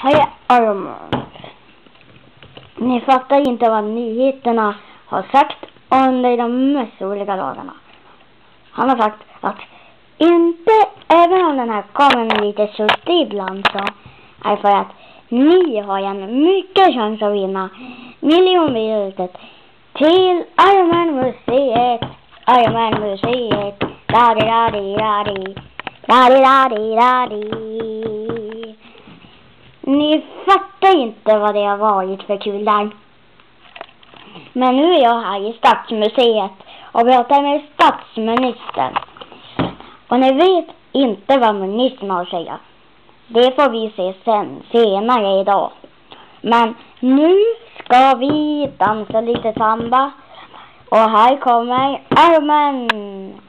Hej Armand. Ni fattar inte vad nyheterna har sagt under de mest olika dagarna. Han har sagt att inte, även om den här kommer med lite sutt ibland, så är för att ni har en mycket chans att vinna miljonbiljetter till Armand-museet. Armand-museet. Dari. Ni fattar inte vad det har varit för kul där. Men nu är jag här i Stadsmuseet och pratar med statsministern. Och ni vet inte vad ministern har att säga. Det får vi se senare idag. Men nu ska vi dansa lite samba. Och här kommer armen.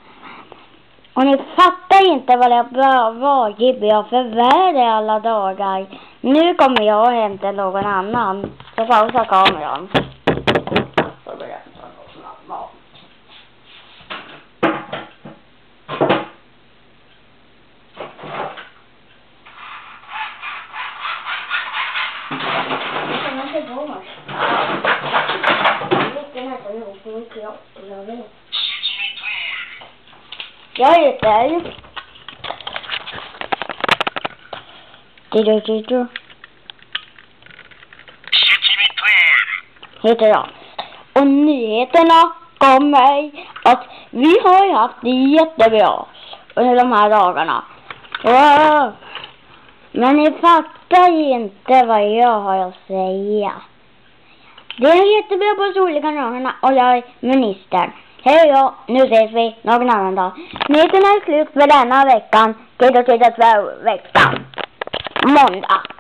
Och ni fattar inte vad det har varit bra för väder alla dagar. Nu kommer jag att hämta någon annan. Så pausa kameran. Jag heter heter jag. Och nyheterna kommer att vi har haft det jättebra under de här dagarna. Wow. Men ni fattar inte vad jag har att säga. Det är jättebra på olika dagarna och jag är ministern. Hej då, nu ses vi någon annan dag. Nyheterna är slut för denna veckan. Till och veckan. Måndag.